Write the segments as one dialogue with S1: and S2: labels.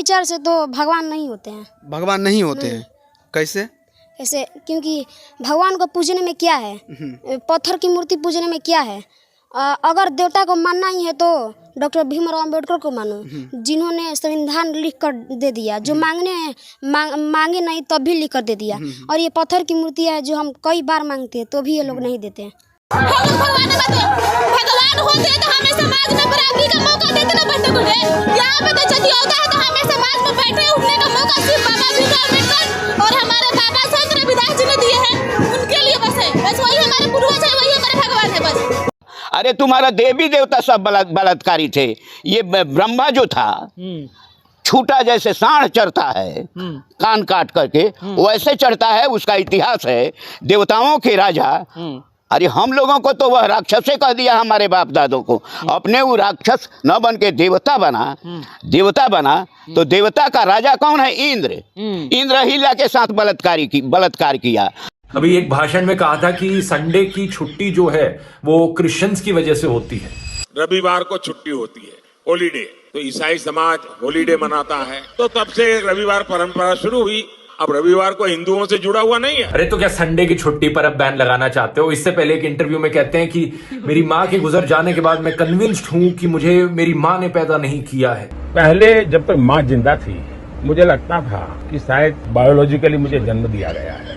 S1: विचार से तो भगवान नहीं होते हैं।
S2: भगवान नहीं होते हैं? कैसे?
S1: ऐसे क्योंकि भगवान को पूजने में क्या है, पत्थर की मूर्ति पूजने में क्या है। अगर देवता को मानना ही है तो डॉक्टर भीमराव अंबेडकर को मानो, जिन्होंने संविधान लिख कर दे दिया, जो मांगे नहीं तब भी लिख कर दे दिया। और ये पत्थर की मूर्ति है जो हम कई बार मांगते हैं तो भी ये लोग नहीं देते हैं।
S3: भगवान होते तो हमें समाज में बराबरी का मौका देते ना बच्चों को। यहाँ पे तो यदि होता है तो हमें समाज में बैठने उठने का मौका सिर्फ बाबा भीमराव अम्बेडकर और हमारे बाबा संत रविदास जी ने दिए हैं। उनके लिए बस है, बस वही हमारे पूर्वज है, वही हमारे भगवान है बस।
S4: अरे तुम्हारा देवी देवता सब बलात्कारी थे। ये ब्रह्मा जो था छूटा जैसे सांड चढ़ता है कान काट करके, वैसे चढ़ता है। उसका इतिहास है देवताओं के राजा। अरे हम लोगों को तो वह राक्षस कह दिया, हमारे बाप दादों को। अपने वो राक्षस न बन के देवता बना तो देवता का राजा कौन है? इंद्र। इंद्र हीला के साथ बलात्कार किया।
S5: अभी एक भाषण में कहा था कि संडे की छुट्टी जो है वो क्रिश्चियंस की वजह से होती है।
S6: रविवार को छुट्टी होती है, हॉलीडे। तो ईसाई समाज हॉलीडे मनाता है, तो तब से रविवार परंपरा शुरू हुई। अब रविवार को हिंदुओं से जुड़ा हुआ नहीं है।
S5: अरे तो क्या संडे की छुट्टी पर अब बैन लगाना चाहते हो? इससे पहले एक इंटरव्यू में कहते हैं कि मेरी माँ के गुजर जाने के बाद मैं कन्विंस्ड हूँ कि मुझे मेरी माँ ने पैदा नहीं किया है।
S7: पहले जब तक माँ जिंदा थी मुझे लगता था कि शायद बायोलॉजिकली मुझे जन्म दिया गया है।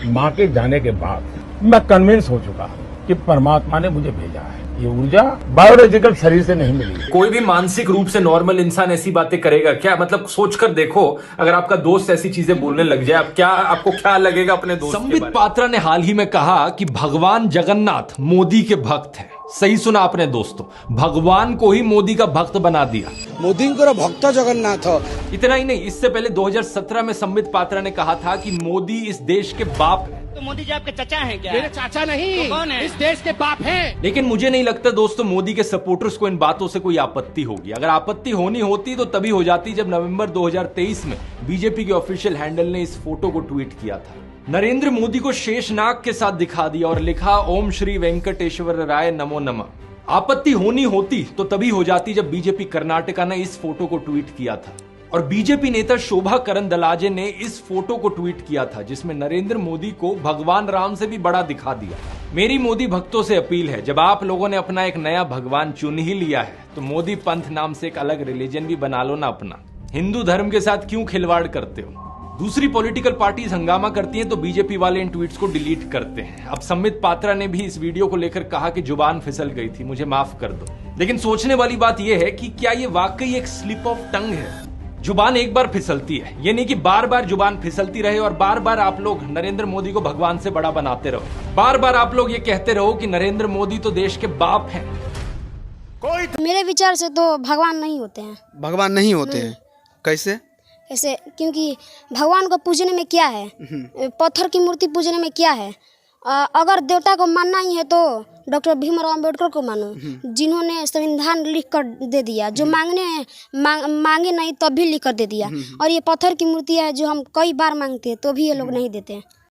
S7: माँ के जाने के बाद मैं कन्विंस हो चुका कि परमात्मा ने मुझे भेजा है। ये ऊर्जा बायोलॉजिकल शरीर से नहीं मिली।
S5: कोई भी मानसिक रूप से नॉर्मल इंसान ऐसी बातें करेगा क्या? मतलब सोचकर देखो, अगर आपका दोस्त ऐसी चीजें बोलने लग जाए, आपको क्या लगेगा अपने दोस्त? संबित पात्रा ने हाल ही में कहा कि भगवान जगन्नाथ मोदी के भक्त हैं। सही सुना आपने दोस्तों, भगवान को ही मोदी का भक्त बना दिया।
S8: मोदी को भक्त जगन्नाथ।
S5: इतना ही नहीं, इससे पहले 2017 में संबित पात्रा ने कहा था कि मोदी इस देश के बाप हैं।
S8: तो मोदी जी आपके चाचा हैं क्या? मेरे चाचा नहीं, तो कौन है? इस देश के बाप हैं।
S5: लेकिन मुझे नहीं लगता दोस्तों मोदी के सपोर्टर्स को इन बातों से कोई आपत्ति होगी। अगर आपत्ति होनी होती तो तभी हो जाती जब नवंबर 2023 में बीजेपी के ऑफिशियल हैंडल ने इस फोटो को ट्वीट किया था। नरेंद्र मोदी को शेषनाग के साथ दिखा दिया और लिखा ओम श्री वेंकटेश्वर राय नमो नमः। आपत्ति होनी होती तो तभी हो जाती जब बीजेपी कर्नाटका ने इस फोटो को ट्वीट किया था और बीजेपी नेता शोभा करंदलाजे ने इस फोटो को ट्वीट किया था जिसमें नरेंद्र मोदी को भगवान राम से भी बड़ा दिखा दिया। मेरी मोदी भक्तों से अपील है, जब आप लोगों ने अपना एक नया भगवान चुन ही लिया है तो मोदी पंथ नाम से एक अलग रिलीजन भी बना लो ना अपना। हिंदू धर्म के साथ क्यों खिलवाड़ करते हो? दूसरी पॉलिटिकल पार्टीज हंगामा करती हैं तो बीजेपी वाले इन ट्वीट्स को डिलीट करते हैं। अब संबित पात्रा ने भी इस वीडियो को लेकर कहा कि जुबान फिसल गई थी, मुझे माफ कर दो। लेकिन सोचने वाली बात यह है कि क्या ये वाकई एक स्लिप ऑफ टंग है? जुबान एक बार फिसलती है, ये नहीं कि बार बार जुबान फिसलती रहे और बार बार आप लोग नरेंद्र मोदी को भगवान से बड़ा बनाते रहो। बार बार आप लोग ये कहते रहो कि नरेंद्र मोदी तो देश के बाप हैं।
S1: मेरे विचार से तो भगवान नहीं होते हैं।
S2: भगवान नहीं होते हैं? कैसे?
S1: ऐसे क्योंकि भगवान को पूजने में क्या है, पत्थर की मूर्ति पूजने में क्या है। अगर देवता को मानना ही है तो डॉक्टर भीमराव अंबेडकर को मानो, जिन्होंने संविधान लिख कर दे दिया, जो मांगे नहीं तब भी लिख कर दे दिया। और ये पत्थर की मूर्ति है जो हम कई बार मांगते हैं तो भी ये लोग नहीं देते हैं।